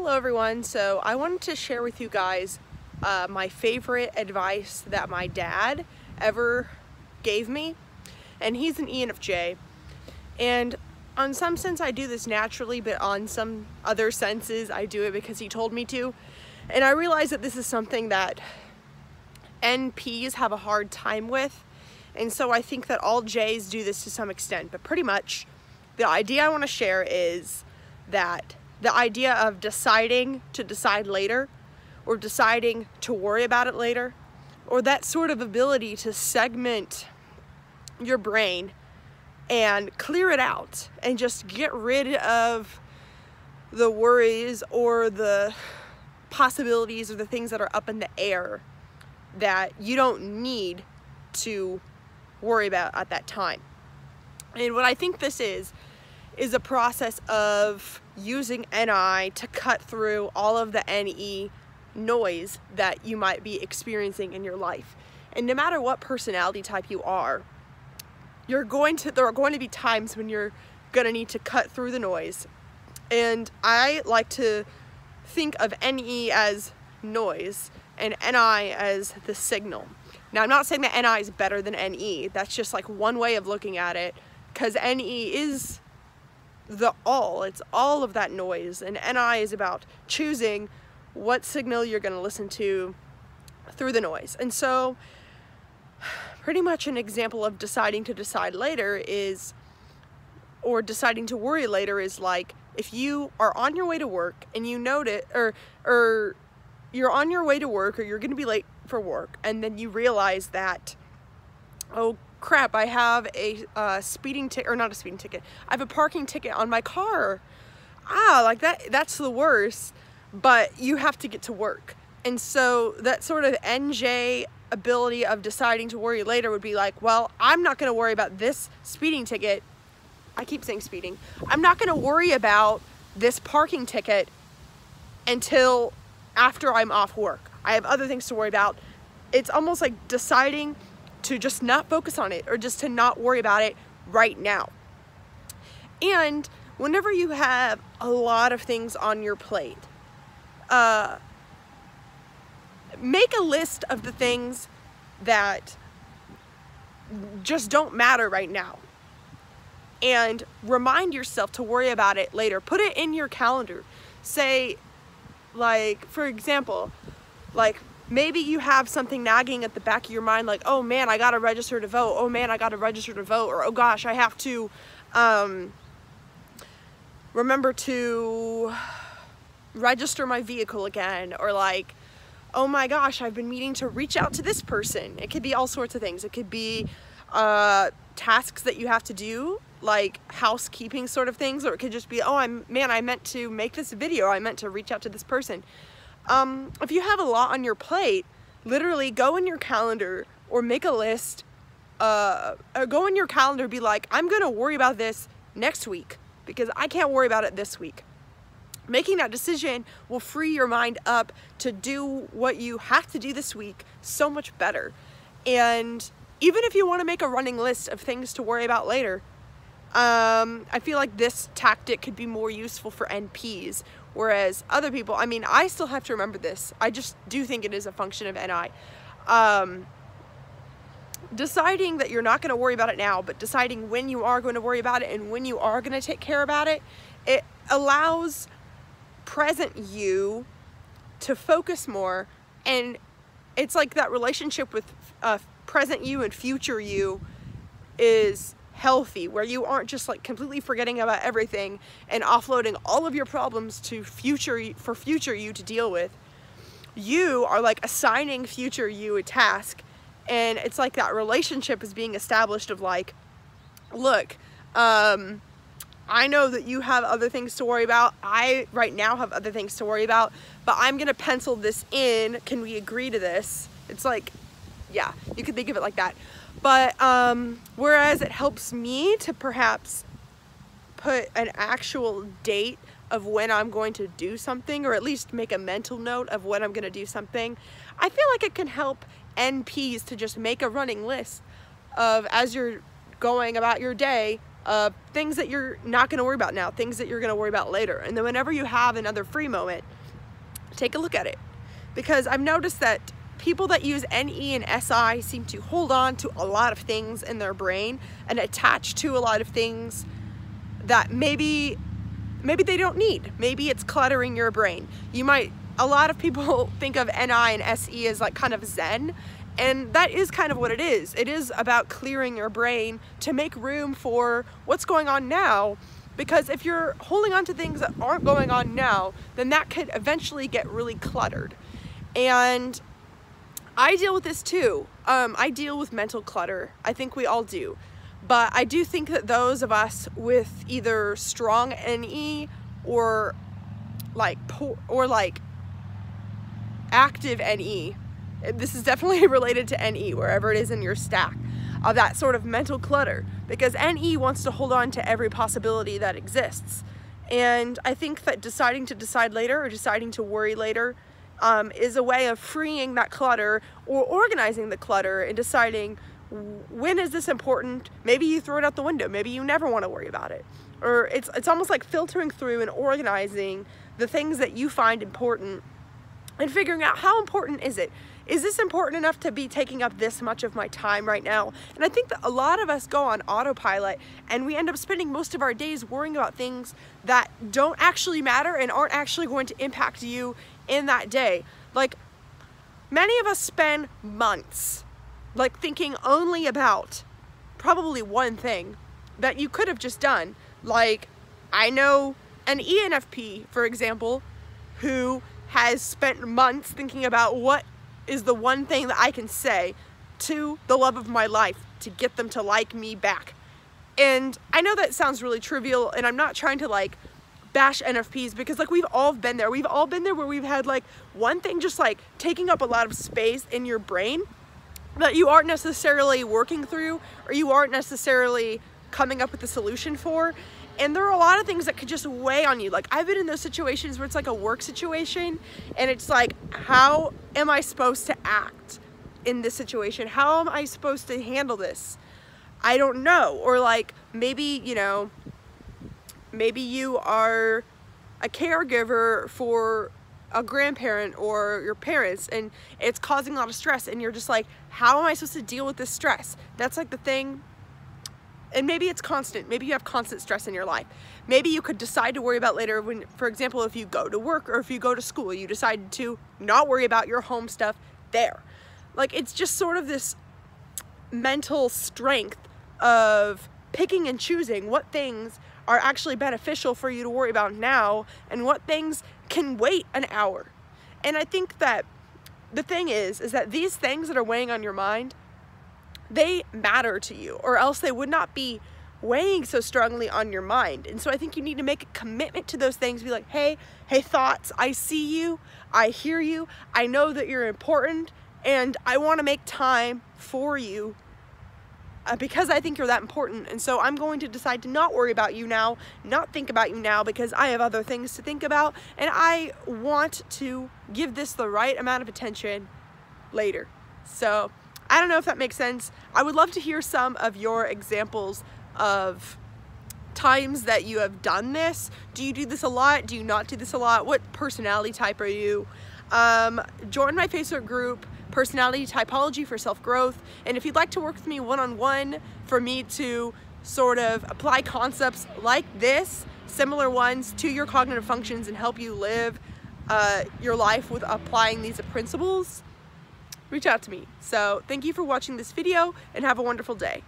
Hello everyone, so I wanted to share with you guys my favorite advice that my dad ever gave me, and he's an ENFJ, and on some sense I do this naturally, but on some other senses I do it because he told me to, and I realize that this is something that NPs have a hard time with, and so I think that all Js do this to some extent, but pretty much the idea I want to share is that the idea of deciding to decide later, or deciding to worry about it later, or that sort of ability to segment your brain and clear it out and just get rid of the worries or the possibilities or the things that are up in the air that you don't need to worry about at that time. And what I think this is a process of using NI to cut through all of the NE noise that you might be experiencing in your life. And no matter what personality type you are, there are going to be times when you're going to need to cut through the noise. And I like to think of NE as noise and NI as the signal. Now, I'm not saying that NI is better than NE. That's just like one way of looking at it, because NE is it's all of that noise, and NI is about choosing what signal you're going to listen to through the noise. And so pretty much an example of deciding to decide later is, or deciding to worry later, is like if you are on your way to work and you notice, or you're on your way to work, or you're going to be late for work, and then you realize that, oh crap, I have a speeding ticket, or not a speeding ticket, I have a parking ticket on my car. Like that's the worst, but you have to get to work. And so that sort of NJ ability of deciding to worry later would be like, well, I'm not going to worry about this speeding ticket. I keep saying speeding. I'm not going to worry about this parking ticket until after I'm off work. I have other things to worry about. It's almost like deciding to just not focus on it, or just to not worry about it right now. And whenever you have a lot of things on your plate, make a list of the things that just don't matter right now, and remind yourself to worry about it later. Put it in your calendar. Say, like, for example, like, maybe you have something nagging at the back of your mind, like, oh man, I gotta register to vote. Oh man, I gotta register to vote. Or, oh gosh, I have to remember to register my vehicle again. Or like, oh my gosh, I've been meaning to reach out to this person. It could be all sorts of things. It could be tasks that you have to do, like housekeeping sort of things. Or it could just be, oh, I meant to make this video. I meant to reach out to this person. If you have a lot on your plate, literally go in your calendar or make a list, or go in your calendar, be like, I'm going to worry about this next week because I can't worry about it this week. Making that decision will free your mind up to do what you have to do this week so much better. And even if you want to make a running list of things to worry about later, I feel like this tactic could be more useful for NPs, whereas other people, I mean, I still have to remember this. I just do think it is a function of NI. Deciding that you're not going to worry about it now, but deciding when you are going to worry about it and when you are going to take care about it, it allows present you to focus more. And it's like that relationship with present you and future you is healthy, where you aren't just like completely forgetting about everything and offloading all of your problems to future you to deal with. You are like assigning future you a task, and it's like that relationship is being established of like, look, I know that you have other things to worry about. I right now have other things to worry about, but I'm gonna pencil this in. Can we agree to this? It's like, yeah, you could think of it like that. But whereas it helps me to perhaps put an actual date of when I'm going to do something, or at least make a mental note of when I'm going to do something, I feel like it can help NPs to just make a running list of, as you're going about your day, things that you're not going to worry about now, things that you're going to worry about later. And then whenever you have another free moment, take a look at it. Because I've noticed that people that use NE and SI seem to hold on to a lot of things in their brain and attach to a lot of things that maybe they don't need. Maybe it's cluttering your brain. A lot of people think of NI and SE as like kind of Zen, and that is kind of what it is. It is about clearing your brain to make room for what's going on now, because if you're holding on to things that aren't going on now, then that could eventually get really cluttered. And I deal with this too. I deal with mental clutter. I think we all do. But I do think that those of us with either strong NE or like active NE, this is definitely related to NE, wherever it is in your stack, of that sort of mental clutter, because NE wants to hold on to every possibility that exists. And I think that deciding to decide later or deciding to worry later is a way of freeing that clutter or organizing the clutter and deciding, when is this important? Maybe you throw it out the window. Maybe you never want to worry about it. Or it's almost like filtering through and organizing the things that you find important and figuring out, how important is it? Is this important enough to be taking up this much of my time right now? And I think that a lot of us go on autopilot and we end up spending most of our days worrying about things that don't actually matter and aren't actually going to impact you in that day. Like, many of us spend months like thinking only about probably one thing that you could have just done. Like, I know an ENFP, for example, who has spent months thinking about what is the one thing that I can say to the love of my life to get them to like me back. And I know that sounds really trivial, and I'm not trying to like bash NFPs, because like we've all been there. We've all been there where we've had like one thing just like taking up a lot of space in your brain that you aren't necessarily working through, or you aren't necessarily coming up with a solution for. And there are a lot of things that could just weigh on you. Like, I've been in those situations where it's like a work situation and it's like, how am I supposed to act in this situation? How am I supposed to handle this? I don't know. Or like, maybe, you know, maybe you are a caregiver for a grandparent or your parents and it's causing a lot of stress, and you're just like, how am I supposed to deal with this stress? That's like the thing. And maybe it's constant. Maybe you have constant stress in your life. Maybe you could decide to worry about later when, for example, if you go to work or if you go to school, you decide to not worry about your home stuff there. Like, it's just sort of this mental strength of picking and choosing what things are actually beneficial for you to worry about now and what things can wait an hour. And I think that the thing is that these things that are weighing on your mind, they matter to you, or else they would not be weighing so strongly on your mind. And so I think you need to make a commitment to those things. Be like, hey thoughts, I see you, I hear you, I know that you're important, and I want to make time for you because I think you're that important. And so I'm going to decide to not worry about you now, not think about you now, because I have other things to think about, and I want to give this the right amount of attention later. So I don't know if that makes sense. I would love to hear some of your examples of times that you have done this. Do you do this a lot? Do you not do this a lot? What personality type are you? Join my Facebook group, Personality Typology for Self-Growth. And if you'd like to work with me one-on-one for me to sort of apply concepts like this, similar ones, to your cognitive functions and help you live your life with applying these principles, reach out to me. So thank you for watching this video and have a wonderful day.